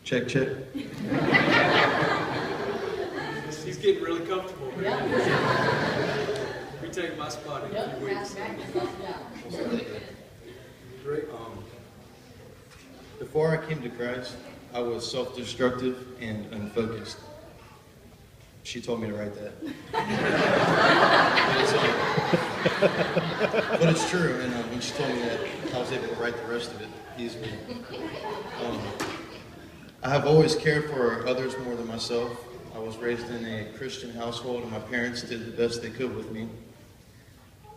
Check, check. He's getting really comfortable. Right? We take my spot in a few weeks. Great. Before I came to Christ, I was self-destructive and unfocused. She told me to write that. But it's true, and when she told me that, I was able to write the rest of it easily. I have always cared for others more than myself. I was raised in a Christian household, and my parents did the best they could with me.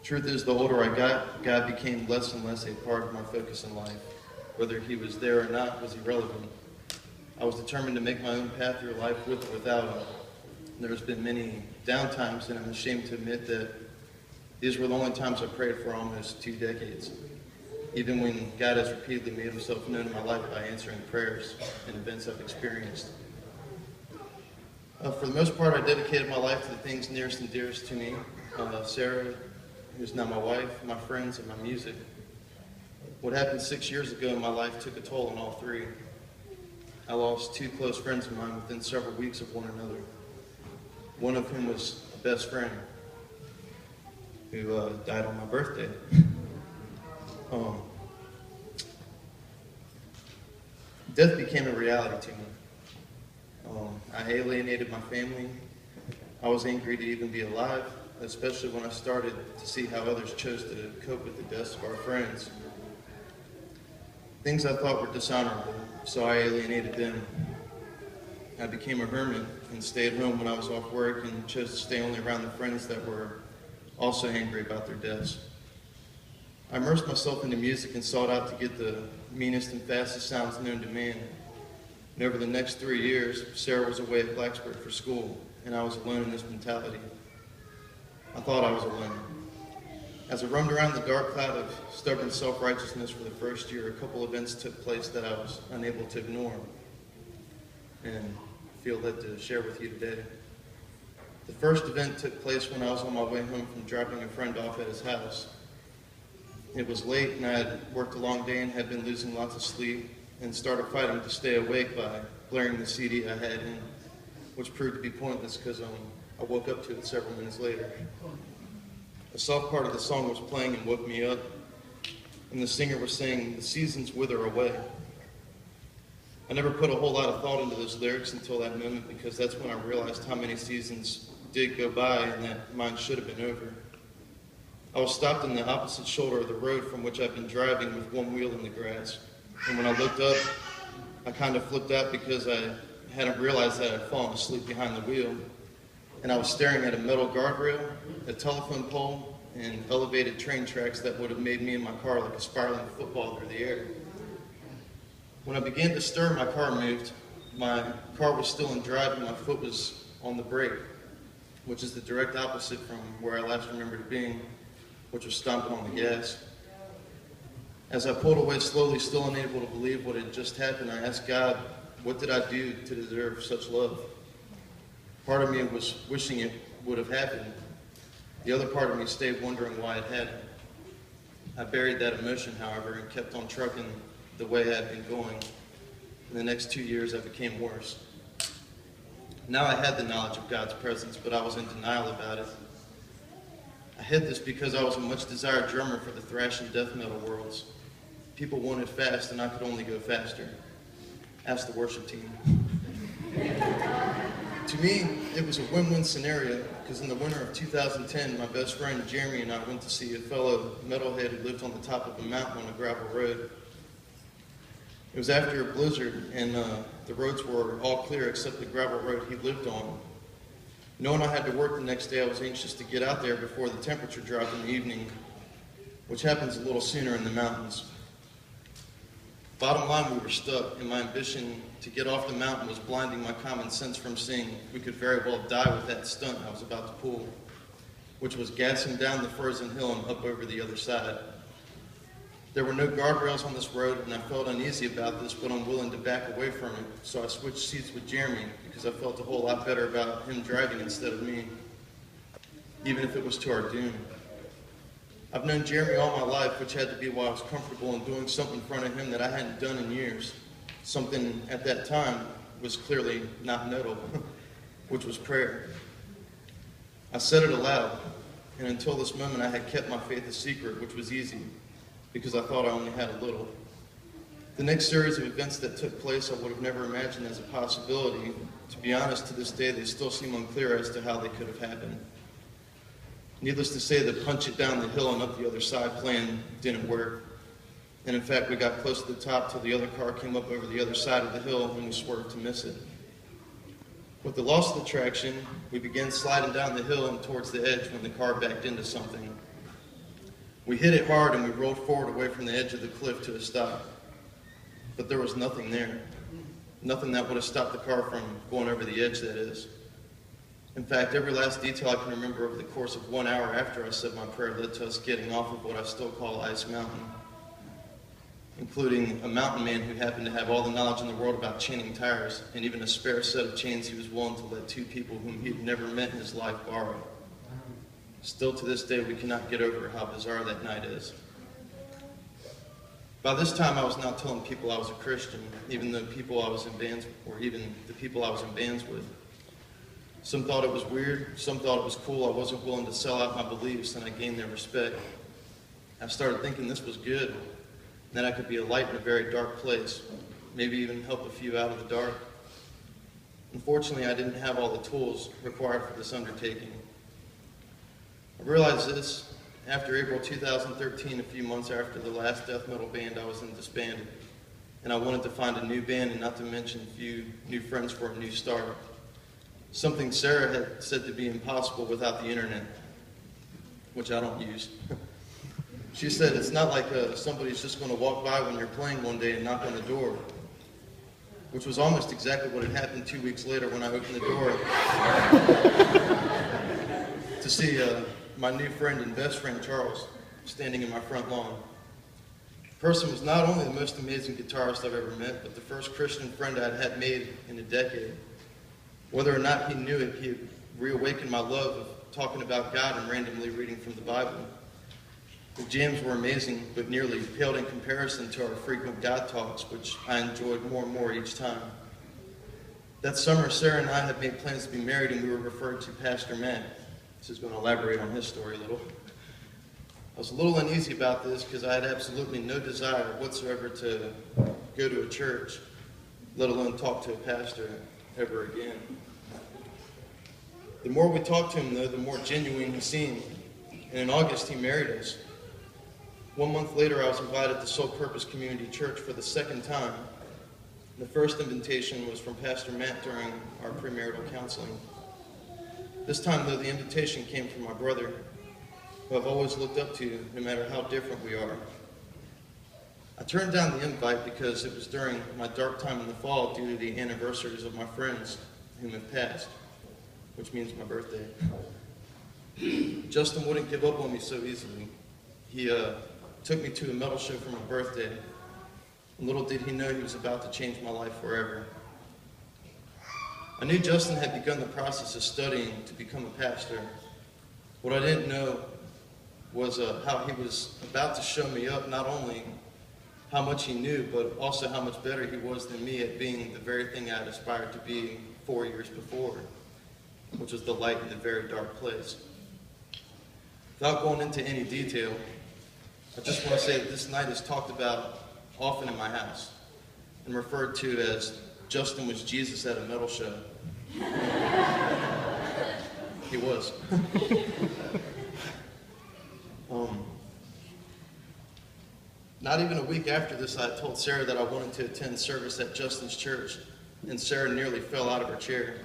Truth is, the older I got, God became less and less a part of my focus in life. Whether he was there or not was irrelevant. I was determined to make my own path through life with or without him. There's been many downtimes, and I'm ashamed to admit that these were the only times I prayed for almost 2 decades. Even when God has repeatedly made himself known in my life by answering prayers and events I've experienced. For the most part, I dedicated my life to the things nearest and dearest to me. Sarah, who's now my wife, my friends, and my music. What happened 6 years ago in my life took a toll on all three. I lost 2 close friends of mine within several weeks of one another. One of whom was a best friend who died on my birthday. Death became a reality to me. I alienated my family. I was angry to even be alive, especially when I started to see how others chose to cope with the deaths of our friends. Things I thought were dishonorable, so I alienated them. I became a hermit and stayed home when I was off work and chose to stay only around the friends that were also angry about their deaths. I immersed myself into music and sought out to get the meanest and fastest sounds known to man. And over the next 3 years, Sarah was away at Blacksburg for school, and I was alone in this mentality. I thought I was alone. As I roamed around the dark cloud of stubborn self-righteousness for the first year, a couple events took place that I was unable to ignore and feel led to share with you today. The first event took place when I was on my way home from dropping a friend off at his house. It was late, and I had worked a long day and had been losing lots of sleep, and started fighting to stay awake by blaring the CD I had in, which proved to be pointless because I woke up to it several minutes later. A soft part of the song was playing and woke me up, and the singer was saying, "The seasons wither away." I never put a whole lot of thought into those lyrics until that moment, because that's when I realized how many seasons did go by and that mine should have been over. I was stopped in the opposite shoulder of the road from which I'd been driving with one wheel in the grass. And when I looked up, I kind of flipped out because I hadn't realized that I'd fallen asleep behind the wheel. And I was staring at a metal guardrail, a telephone pole, and elevated train tracks that would have made me and my car like a spiraling football through the air. When I began to stir, my car moved. My car was still in drive and my foot was on the brake, which is the direct opposite from where I last remembered it being, which was stomping on the gas. As I pulled away slowly, still unable to believe what had just happened, I asked God, what did I do to deserve such love? Part of me was wishing it would have happened. The other part of me stayed wondering why it hadn't. I buried that emotion, however, and kept on trucking the way I had been going. In the next 2 years, I became worse. Now I had the knowledge of God's presence, but I was in denial about it. I hid this because I was a much desired drummer for the thrash and death metal worlds. People wanted fast, and I could only go faster. Ask the worship team. To me, it was a win-win scenario, because in the winter of 2010, my best friend Jeremy and I went to see a fellow metalhead who lived on the top of a mountain on a gravel road. It was after a blizzard, and the roads were all clear except the gravel road he lived on. Knowing I had to work the next day, I was anxious to get out there before the temperature dropped in the evening, which happens a little sooner in the mountains. Bottom line, we were stuck, and my ambition to get off the mountain was blinding my common sense from seeing we could very well die with that stunt I was about to pull, which was gassing down the frozen hill and up over the other side. There were no guardrails on this road, and I felt uneasy about this, but unwilling to back away from it, so I switched seats with Jeremy because I felt a whole lot better about him driving instead of me, even if it was to our doom. I've known Jeremy all my life, which had to be why I was comfortable in doing something in front of him that I hadn't done in years. something at that time was clearly not metal, which was prayer. I said it aloud, and until this moment I had kept my faith a secret, which was easy, because I thought I only had a little. The next series of events that took place I would have never imagined as a possibility. To be honest, to this day they still seem unclear as to how they could have happened. Needless to say, the punch it down the hill and up the other side plan didn't work. And in fact, we got close to the top till the other car came up over the other side of the hill and we swerved to miss it. With the loss of the traction, we began sliding down the hill and towards the edge when the car backed into something. We hit it hard and we rolled forward away from the edge of the cliff to a stop. But there was nothing there. Nothing that would have stopped the car from going over the edge, that is. In fact, every last detail I can remember over the course of 1 hour after I said my prayer led to us getting off of what I still call Ice Mountain, including a mountain man who happened to have all the knowledge in the world about chaining tires and even a spare set of chains he was willing to let two people whom he had never met in his life borrow. Still to this day, we cannot get over how bizarre that night is. By this time, I was now telling people I was a Christian, even the people I was in bands, or even the people I was in bands with. Some thought it was weird, some thought it was cool. I wasn't willing to sell out my beliefs, and I gained their respect. I started thinking this was good, and that I could be a light in a very dark place, maybe even help a few out of the dark. Unfortunately, I didn't have all the tools required for this undertaking. I realized this after April 2013, a few months after the last death metal band I was in disbanded, and I wanted to find a new band and not to mention a few new friends for a new start. Something Sarah had said to be impossible without the internet, which I don't use. She said it's not like somebody's just going to walk by when you're playing one day and knock on the door, which was almost exactly what had happened 2 weeks later when I opened the door to see my new friend and best friend Charles standing in my front lawn. The person was not only the most amazing guitarist I've ever met, but the first Christian friend I'd had made in a decade. Whether or not he knew it, he reawakened my love of talking about God and randomly reading from the Bible. The jams were amazing, but nearly paled in comparison to our frequent God talks, which I enjoyed more and more each time. That summer, Sarah and I had made plans to be married, and we were referred to Pastor Matt. This is going to elaborate on his story a little. I was a little uneasy about this because I had absolutely no desire whatsoever to go to a church, let alone talk to a pastor ever again. The more we talked to him, though, the more genuine he seemed. And in August, he married us. 1 month later, I was invited to Soul Purpose Community Church for the second time. The first invitation was from Pastor Matt during our premarital counseling. This time, though, the invitation came from my brother, who I've always looked up to, no matter how different we are. I turned down the invite because it was during my dark time in the fall due to the anniversaries of my friends whom have passed, which means my birthday. Justin wouldn't give up on me so easily. He took me to a metal show for my birthday, and little did he know he was about to change my life forever. I knew Justin had begun the process of studying to become a pastor. What I didn't know was how he was about to show me up not only how much he knew, but also how much better he was than me at being the very thing I had aspired to be 4 years before, which was the light in the very dark place. Without going into any detail, I just want to say that this night is talked about often in my house and referred to as Justin was Jesus at a metal show. He was. Not even a week after this, I told Sarah that I wanted to attend service at Justin's church, and Sarah nearly fell out of her chair.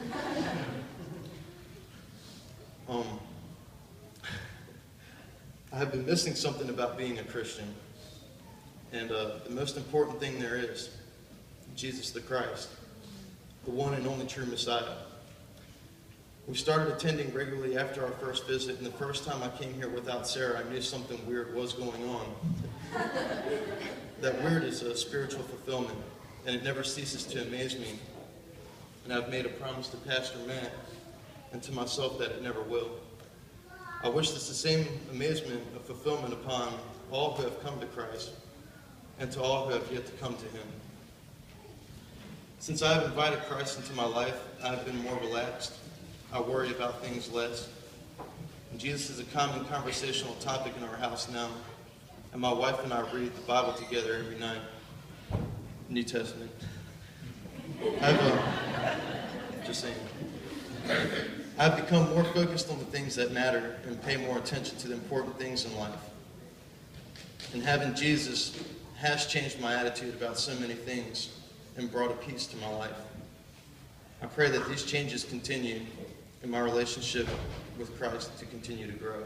I have been missing something about being a Christian, and the most important thing there is, Jesus the Christ, the one and only true Messiah. We started attending regularly after our first visit, and the first time I came here without Sarah, I knew something weird was going on. That weird is a spiritual fulfillment, and it never ceases to amaze me. And I've made a promise to Pastor Matt and to myself that it never will. I wish this the same amazement of fulfillment upon all who have come to Christ and to all who have yet to come to Him. Since I have invited Christ into my life, I have been more relaxed. I worry about things less. And Jesus is a common conversational topic in our house now. And my wife and I read the Bible together every night. New Testament. Just saying. I've become more focused on the things that matter and pay more attention to the important things in life. And having Jesus has changed my attitude about so many things and brought a peace to my life. I pray that these changes continue and my relationship with Christ to continue to grow.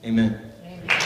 Amen. Amen.